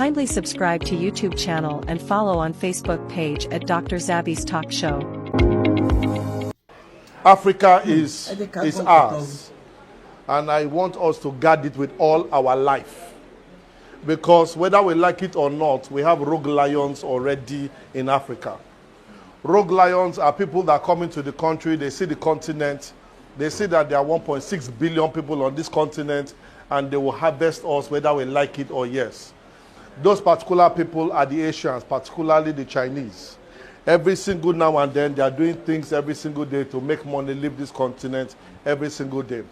Kindly subscribe to YouTube channel and follow on Facebook page at Dr. Zabby's Talk Show. Africa is ours, and I want us to guard it with all our life, because whether we like it or not, we have rogue lions already in Africa. Rogue lions are people that come into the country, they see the continent, they see that there are 1.6 billion people on this continent, and they will harvest us whether we like it or yes. Those particular people are the Asians, particularly the Chinese. Every single now and then, they are doing things every single day to make money, leave this continent every single day.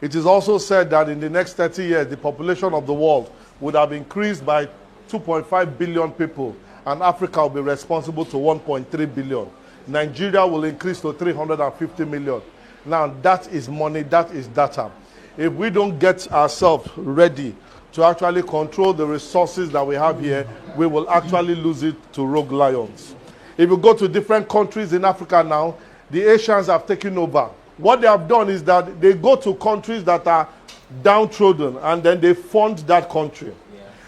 It is also said that in the next 30 years, the population of the world would have increased by 2.5 billion people, and Africa will be responsible to 1.3 billion. Nigeria will increase to 350 million. Now, that is money, that is data. If we don't get ourselves ready to actually control the resources that we have here, we will actually lose it to rogue lions. If you go to different countries in Africa now, the Asians have taken over. What they have done is that they go to countries that are downtrodden, and then they fund that country.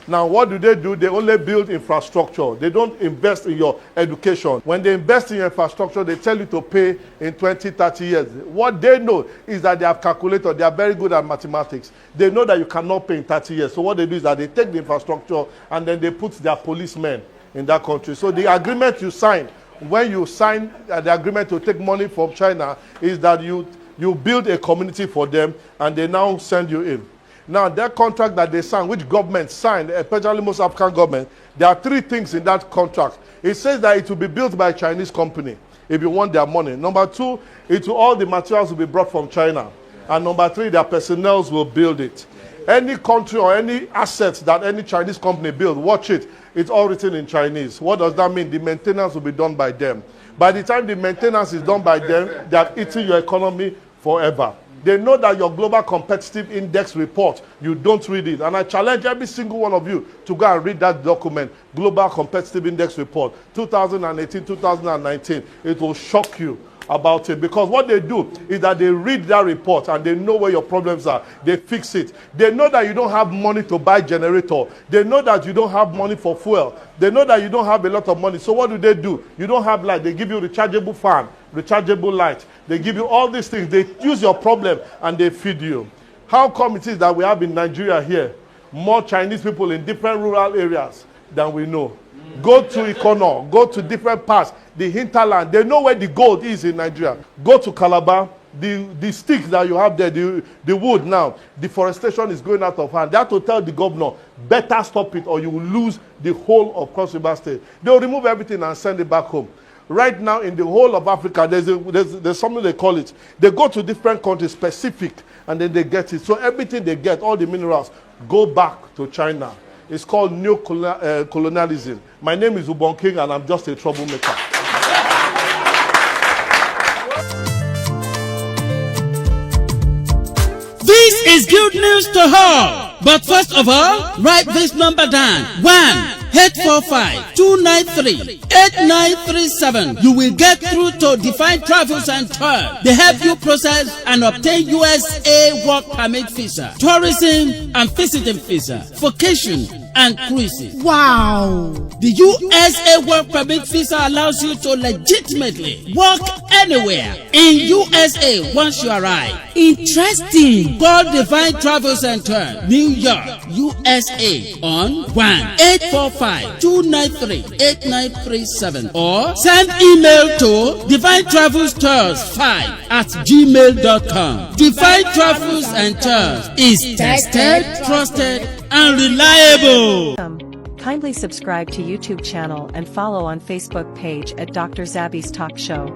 Now, what do? They only build infrastructure. They don't invest in your education. When they invest in your infrastructure, they tell you to pay in 20, 30 years. What they know is that they have calculated. They are very good at mathematics. They know that you cannot pay in 30 years. So what they do is that they take the infrastructure and then they put their policemen in that country. So the agreement you sign, when you sign the agreement to take money from China, is that you build a community for them, and they now send you in. Now, that contract that they signed, which government signed, especially most African governments, there are three things in that contract. It says that it will be built by a Chinese company if you want their money. Number two, all the materials will be brought from China. And number three, their personnel will build it. Any country or any assets that any Chinese company build, watch it. It's all written in Chinese. What does that mean? The maintenance will be done by them. By the time the maintenance is done by them, they have eaten your economy forever. They know that your Global Competitive Index report, you don't read it. And I challenge every single one of you to go and read that document, Global Competitive Index report, 2018, 2019. It will shock you about it, because what they do is that they read that report and they know where your problems are. They fix it. They know that you don't have money to buy generator. They know that you don't have money for fuel. They know that you don't have a lot of money. So what do? You don't have light. They give you rechargeable fan, rechargeable light. They give you all these things. They use your problem and they feed you. How come it is that we have in Nigeria here more Chinese people in different rural areas than we know? Go to Ikono, go to different parts, the hinterland. They know where the gold is in Nigeria. Go to Calabar, the sticks that you have there, the wood now, deforestation is going out of hand. They have to tell the governor, better stop it or you will lose the whole of Cross River State. They will remove everything and send it back home. Right now in the whole of Africa, there's something they call it. They go to different countries specific and then they get it. So everything they get, all the minerals, go back to China. It's called neo-colonialism. My name is Ubon King and I'm just a troublemaker. This is good news to all. But first of all, write this number down. 1-845-293-8937. You will get through to Define Travels and Tours. They help you process and obtain USA work permit visa, tourism and visiting visa, vacation and cruises. Wow! The USA work permit visa allows you to legitimately work anywhere in USA once you arrive. Interesting. Call Divine Travels and Tours, New York, USA on 1-845-293-8937 or send email to divinetravelstours5@gmail.com. Divine Travels and Tours is tested, trusted, and reliable. Kindly subscribe to YouTube channel and follow on Facebook page at Dr. Zabby's Talk Show.